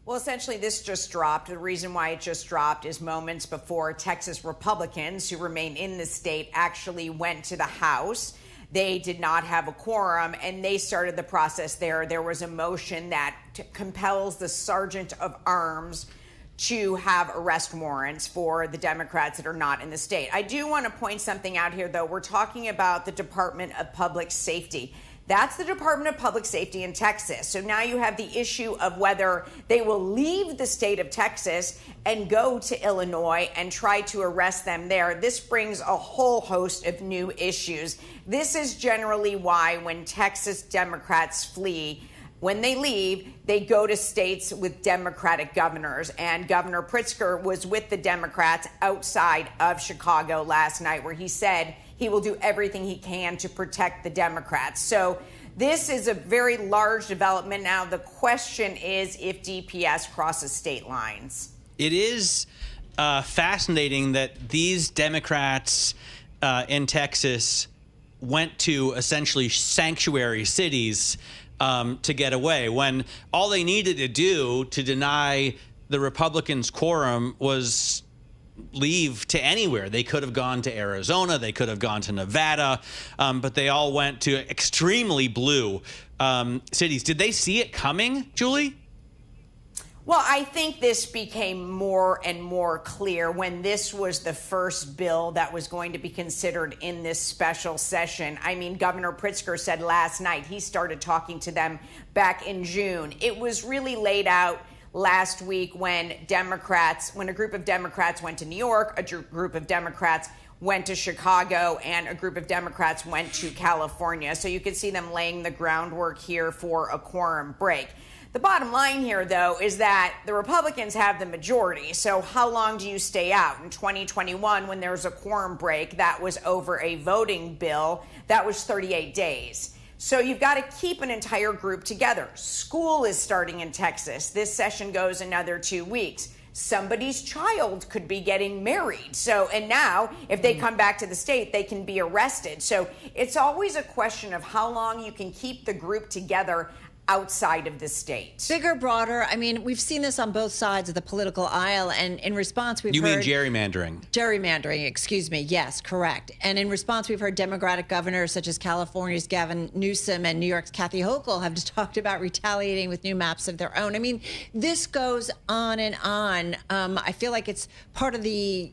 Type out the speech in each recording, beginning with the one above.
Well, essentially, this just dropped. The reason why it just dropped is moments before Texas Republicans, who remain in the state, actually went to the House. They did not have a quorum, and they started the process there. There was a motion that compels the sergeant of arms to have arrest warrants for the Democrats that are not in the state. I do want to point something out here, though. We're talking about the Department of Public Safety. That's the Department of Public Safety in Texas. So now you have the issue of whether they will leave the state of Texas and go to Illinois and try to arrest them there. This brings a whole host of new issues. This is generally why when Texas Democrats flee, when they leave, they go to states with Democratic governors. And Governor Pritzker was with the Democrats outside of Chicago last night, where he said he will do everything he can to protect the Democrats. So this is a very large development. Now, the question is if DPS crosses state lines. It is fascinating that these Democrats in Texas went to essentially sanctuary cities to get away, when all they needed to do to deny the Republicans' quorum was leave to anywhere. They could have gone to Arizona, they could have gone to Nevada, but they all went to extremely blue cities. Did they see it coming, Julie? Well, I think this became more and more clear when this was the first bill that was going to be considered in this special session. I mean, Governor Pritzker said last night he started talking to them back in June. It was really laid out last week when a group of Democrats went to New York, a group of Democrats went to Chicago, and a group of Democrats went to California. So you could see them laying the groundwork here for a quorum break. The bottom line here, though, is that the Republicans have the majority. So how long do you stay out? In 2021, when there was a quorum break, that was over a voting bill. That was 38 days. So you've got to keep an entire group together. School is starting in Texas. This session goes another 2 weeks. Somebody's child could be getting married. And now, if they come back to the state, they can be arrested. So it's always a question of how long you can keep the group together outside of the state. Bigger, broader. I mean, we've seen this on both sides of the political aisle, and in response we've heard... You mean gerrymandering? Gerrymandering, excuse me. Yes, correct. And in response, we've heard Democratic governors such as California's Gavin Newsom and New York's Kathy Hochul have talked about retaliating with new maps of their own. I mean, this goes on and on. I feel like it's part of the,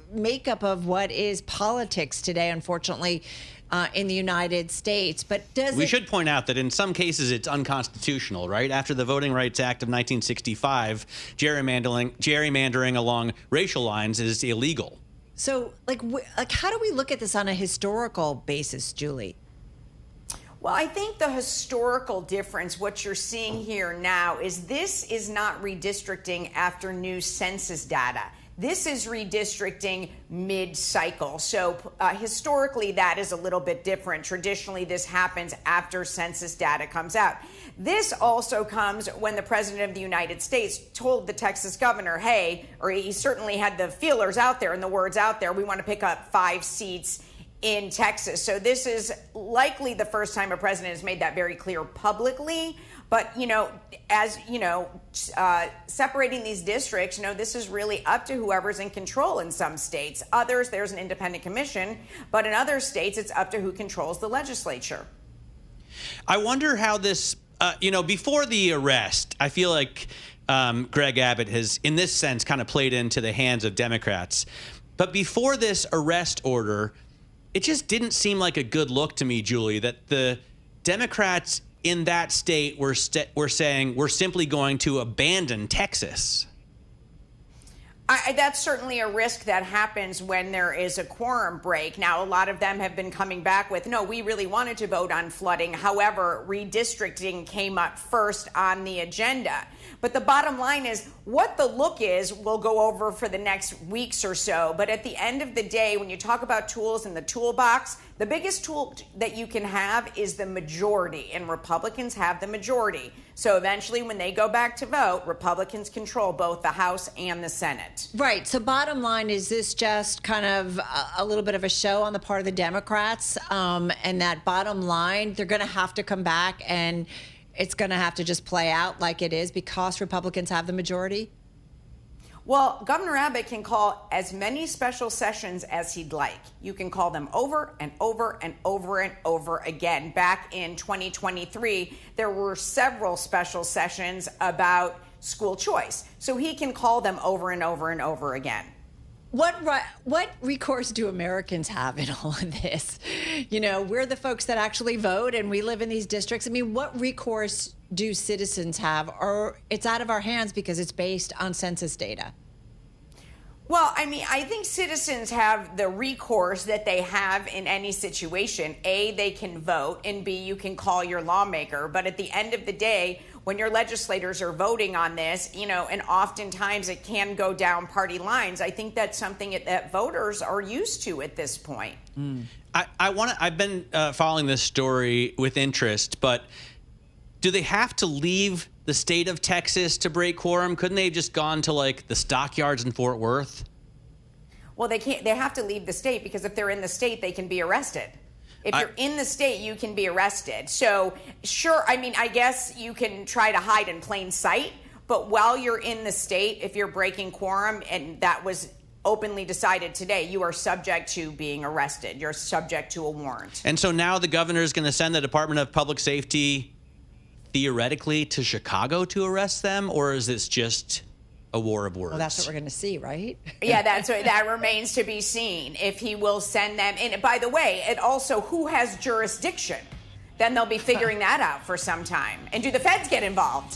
makeup of what is politics today, unfortunately, in the United States. But we should point out that in some cases it's unconstitutional, right? After the Voting Rights Act of 1965, gerrymandering along racial lines is illegal. So, how do we look at this on a historical basis, Julie? Well, I think the historical difference, what you're seeing here now, is this is not redistricting after new census data. This is redistricting mid-cycle. So historically, that is a little bit different. Traditionally, this happens after census data comes out. This also comes when the president of the United States told the Texas governor, or he certainly had the feelers out there and the words out there, we want to pick up 5 seats in Texas. So this is likely the first time a president has made that very clear publicly. But, separating these districts, this is really up to whoever's in control in some states. Others, there's an independent commission. But in other states, it's up to who controls the legislature. I wonder how this, before the arrest, I feel like Greg Abbott has, in this sense, kind of played into the hands of Democrats. But before this arrest order, it just didn't seem like a good look to me, Julie, that the Democrats in that state were saying we're simply going to abandon Texas. That's certainly a risk that happens when there is a quorum break. Now, a lot of them have been coming back with, no, we really wanted to vote on flooding. However, redistricting came up first on the agenda. But the bottom line is what the look is, we'll go over for the next weeks or so. But at the end of the day, when you talk about tools in the toolbox, the biggest tool that you can have is the majority, and Republicans have the majority. So eventually, when they go back to vote, Republicans control both the House and the Senate. Right. So bottom line, is this just kind of a little bit of a show on the part of the Democrats? And that bottom line, they're going to have to come back and it's going to have to just play out like it is because Republicans have the majority? Well, Governor Abbott can call as many special sessions as he'd like. You can call them over and over and over and over again. Back in 2023, there were several special sessions about school choice. So he can call them over and over and over again. What recourse do Americans have in all of this? You know, we're the folks that actually vote and we live in these districts. I mean, what recourse do citizens have? Or it's out of our hands because it's based on census data? Well, I mean, I think citizens have the recourse that they have in any situation. A, they can vote, and B, you can call your lawmaker. But at the end of the day, when your legislators are voting on this, you know, and oftentimes it can go down party lines, I think that's something that voters are used to at this point. I've been following this story with interest, but do they have to leave the state of Texas to break quorum? Couldn't they have just gone to like the stockyards in Fort Worth? Well, they can't. They have to leave the state because if they're in the state, they can be arrested. If you're in the state, you can be arrested. So, sure, I mean, I guess you can try to hide in plain sight, but while you're in the state, if you're breaking quorum, and that was openly decided today, you are subject to being arrested. You're subject to a warrant. And so now the governor is going to send the Department of Public Safety theoretically to Chicago to arrest them, or is this just a war of words? Well, that's what we're going to see, right? Yeah, that remains to be seen if he will send them. And by the way, it also, who has jurisdiction? Then they'll be figuring that out for some time. And do the feds get involved?